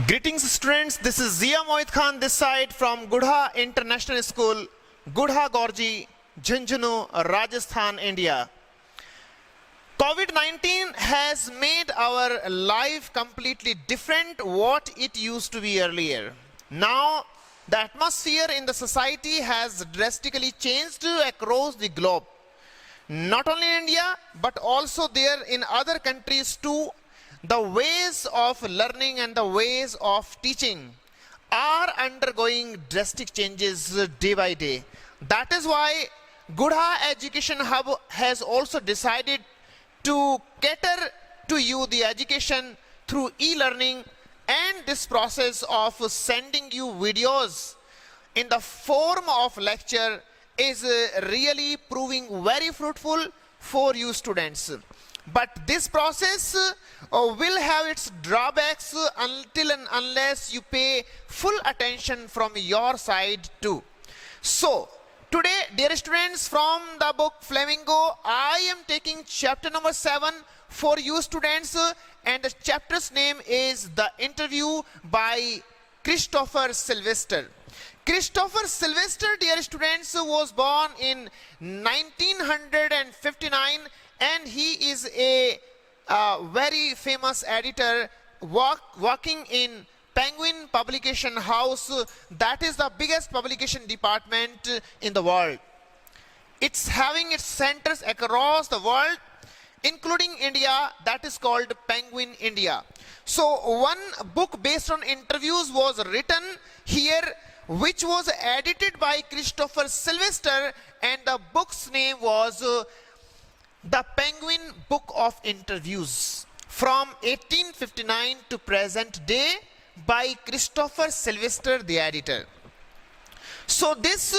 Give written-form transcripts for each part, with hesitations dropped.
Greetings students, this is Zia Mohit Khan this side from Gudha International School, Gudha Gorji, Jhunjhunu, Rajasthan, India. COVID-19 has made our life completely different what it used to be earlier. Now the atmosphere in the society has drastically changed across the globe. Not only in India but also there in other countries too. The ways of learning and the ways of teaching are undergoing drastic changes day by day. That is why Gudha Education Hub has also decided to cater to you the education through e-learning, and this process of sending you videos in the form of lecture is really proving very fruitful for you students. But this process will have its drawbacks until and unless you pay full attention from your side too. So today, dear students, from the book Flamingo, I am taking chapter number 7 for you students, and the chapter's name is The Interview by Christopher Sylvester. Christopher Sylvester, dear students, was born in 1959, and he is a very famous editor working in Penguin Publication House, that is the biggest publication department in the world. It's having its centers across the world, including India, that is called Penguin India. So one book based on interviews was written here, which was edited by Christopher Sylvester, and the book's name was The Penguin Book of Interviews from 1859 to present day by Christopher Sylvester, the editor. So this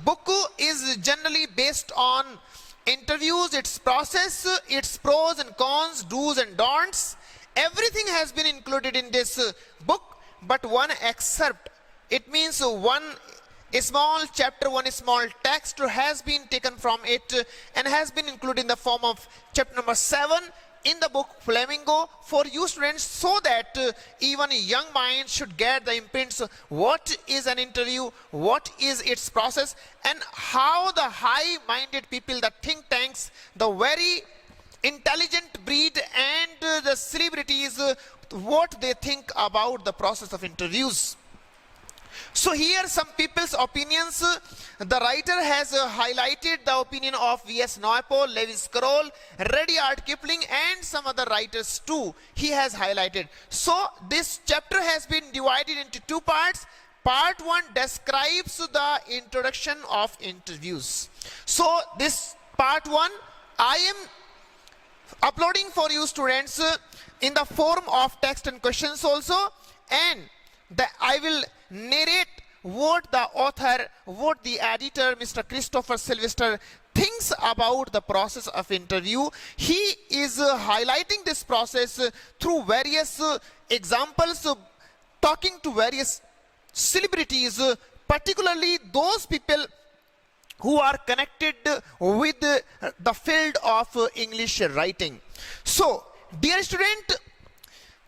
book is generally based on interviews, its process, its pros and cons, do's and don'ts. Everything has been included in this book, but one excerpt, it means a small chapter, one small text has been taken from it and has been included in the form of chapter number 7 in the book Flamingo for you students, so that even young minds should get the imprints. What is an interview, what is its process, and how the high-minded people, the think tanks, the very intelligent breed and the celebrities, what they think about the process of interviews. So here some people's opinions. The writer has highlighted the opinion of V.S. Naipaul, Lewis Carroll, Rudyard Kipling, and some other writers too he has highlighted. So this chapter has been divided into two parts. Part 1 describes the introduction of interviews. So this part 1 I am uploading for you students in the form of text and questions also, and I will narrate what the author, what the editor, Mr. Christopher Sylvester, thinks about the process of interview. He is highlighting this process through various examples, talking to various celebrities, particularly those people who are connected with the field of English writing. So, dear student,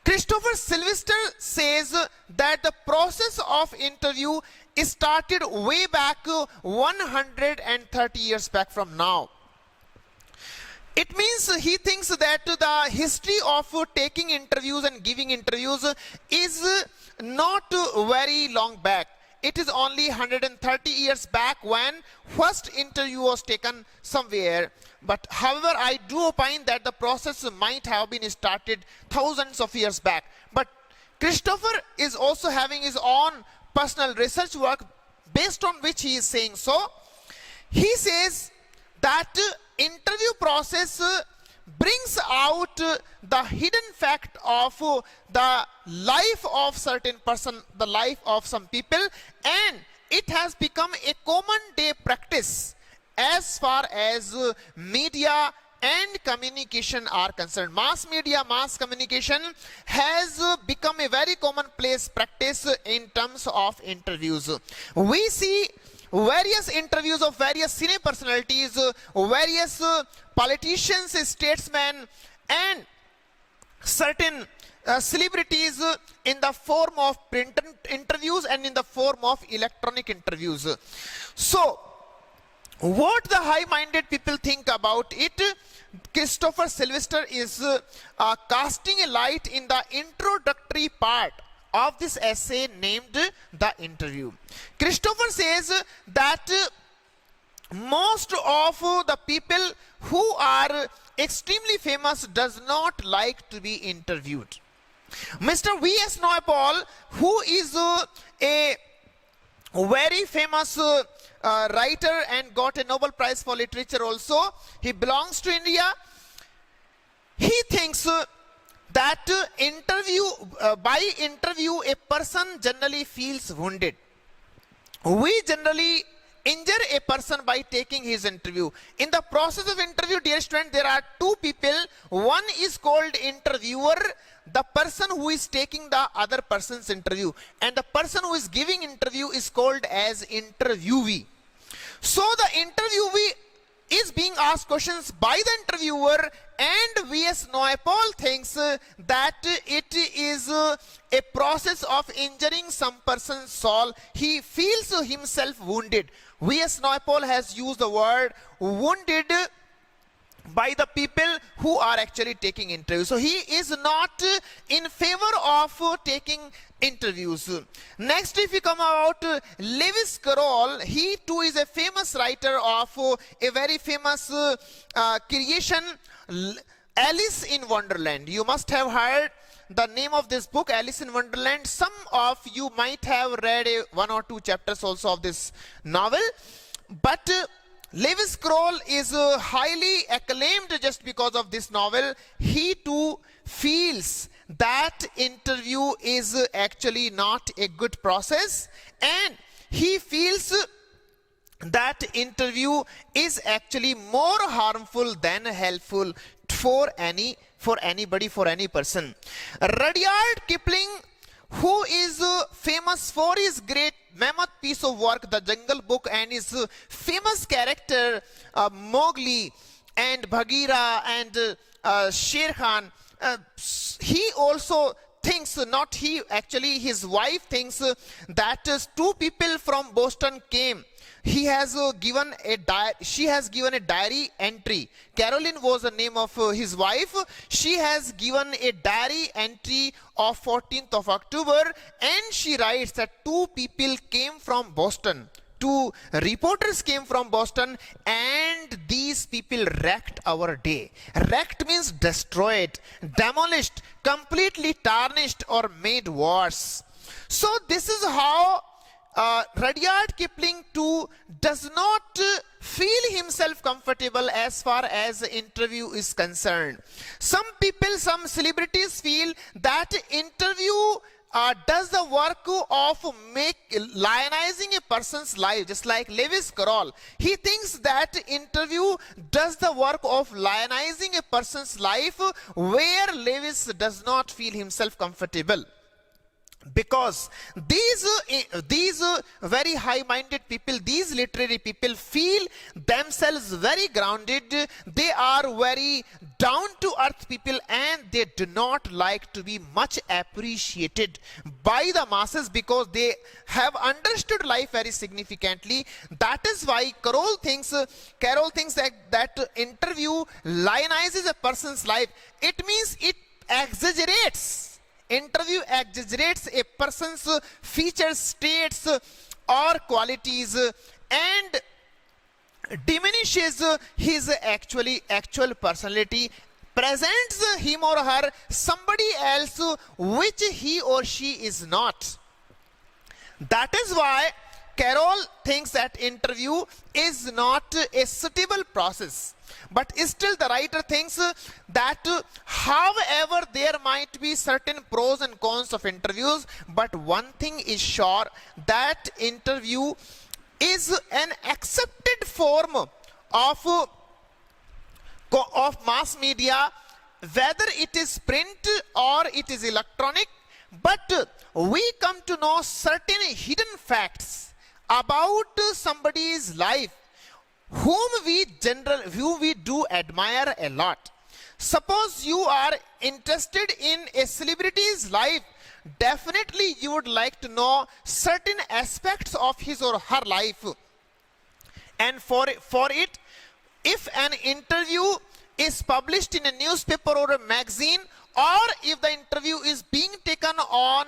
Christopher Sylvester says that the process of interview is started way back 130 years back from now. It means he thinks that the history of taking interviews and giving interviews is not very long back. It is only 130 years back when first interview was taken somewhere. But however, I do opine that the process might have been started thousands of years back. But Christopher is also having his own personal research work based on which he is saying so. He says that interview process brings out the hidden fact of the life of certain person, the life of some people, and it has become a common day practice as far as media and communication are concerned. Mass media, mass communication has become a very commonplace practice in terms of interviews. We see various interviews of various cine personalities, various politicians, statesmen, and certain celebrities in the form of print interviews and in the form of electronic interviews. So, what the high-minded people think about it, Christopher Sylvester is casting a light in the introductory part of this essay named The Interview. Christopher says that most of the people who are extremely famous does not like to be interviewed. Mr. V.S. Naipaul, who is a very famous writer and got a Nobel Prize for Literature also, he belongs to India. He thinks that by interview a person generally feels wounded. We generally injure a person by taking his interview. In the process of interview, dear student, there are two people. One is called interviewer, the person who is taking the other person's interview, and the person who is giving interview is called as interviewee. So the interviewee is being asked questions by the interviewer, and V.S. Naipaul thinks that it is a process of injuring some person's soul. He feels himself wounded. V.S. Naipaul has used the word wounded by the people who are actually taking interviews. So he is not in favor of taking interviews. Next, if we come about Lewis Carroll, he too is a famous writer of a very famous creation, Alice in Wonderland. You must have heard the name of this book, Alice in Wonderland. Some of you might have read one or two chapters also of this novel. But Lewis Carroll is highly acclaimed just because of this novel. He too feels that interview is actually not a good process, and he feels that interview is actually more harmful than helpful for anybody, for any person. Rudyard Kipling, who is famous for his great mammoth piece of work, The Jungle Book, and his famous character Mowgli and Bagheera and Sher Khan, he also thinks, not he, actually his wife thinks that two people from Boston came. She has given a diary entry. Caroline was the name of his wife. She has given a diary entry of 14th of October, and she writes that two people came from Boston. Two reporters came from Boston, and these people wrecked our day. Wrecked means destroyed, demolished, completely tarnished, or made worse. So this is how Rudyard Kipling too does not feel himself comfortable as far as the interview is concerned. Some people, some celebrities feel that interview does the work of lionizing a person's life, just like Lewis Carroll. He thinks that interview does the work of lionizing a person's life, where Lewis does not feel himself comfortable. Because these very high-minded people, these literary people feel themselves very grounded. They are very down-to-earth people, and they do not like to be much appreciated by the masses because they have understood life very significantly. That is why Carroll thinks that interview lionizes a person's life. It means it exaggerates. Interview exaggerates a person's features, traits, or qualities, and diminishes his actual personality, presents him or her somebody else which he or she is not. That is why Carroll thinks that interview is not a suitable process. But still the writer thinks that however there might be certain pros and cons of interviews, but one thing is sure, that interview is an accepted form of mass media, whether it is print or it is electronic. But we come to know certain hidden facts about somebody's life whom we do admire a lot. Suppose you are interested in a celebrity's life, definitely you would like to know certain aspects of his or her life. And for it, if an interview is published in a newspaper or a magazine, or if the interview is being taken on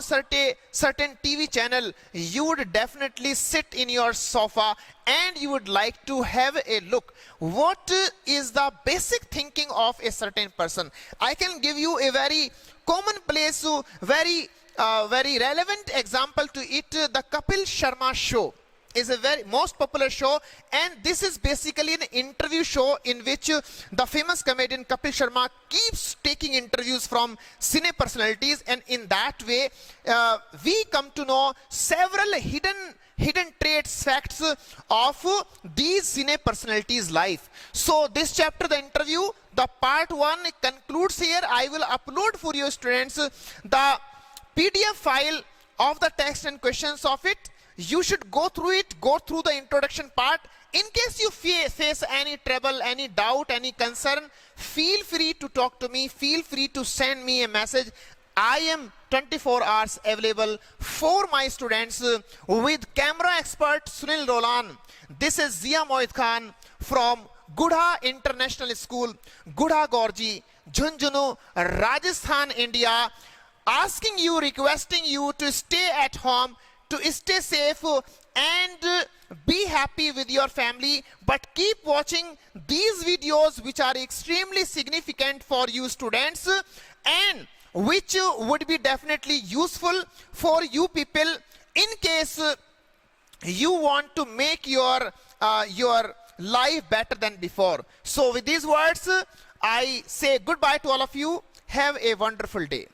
certain TV channel, you would definitely sit in your sofa and you would like to have a look. What is the basic thinking of a certain person? I can give you a very commonplace, very relevant example to it. The Kapil Sharma show is a very most popular show, and this is basically an interview show in which the famous comedian Kapil Sharma keeps taking interviews from cine personalities, and in that way we come to know several hidden traits, facts of these cine personalities' life. So this chapter, the interview, the part 1 concludes here. I will upload for you students the PDF file of the text and questions of it. You should go through it, go through the introduction part. In case you face any trouble, any doubt, any concern, feel free to talk to me, feel free to send me a message. I am 24 hours available for my students with camera expert Sunil Rolan. This is Zia Mohit Khan from Gudha International School, Gudha Gorji, Jhunjhunu, Rajasthan, India, asking you, requesting you to stay at home, to stay safe and be happy with your family, but keep watching these videos which are extremely significant for you students and which would be definitely useful for you people in case you want to make your life better than before. So with these words, I say goodbye to all of you. Have a wonderful day.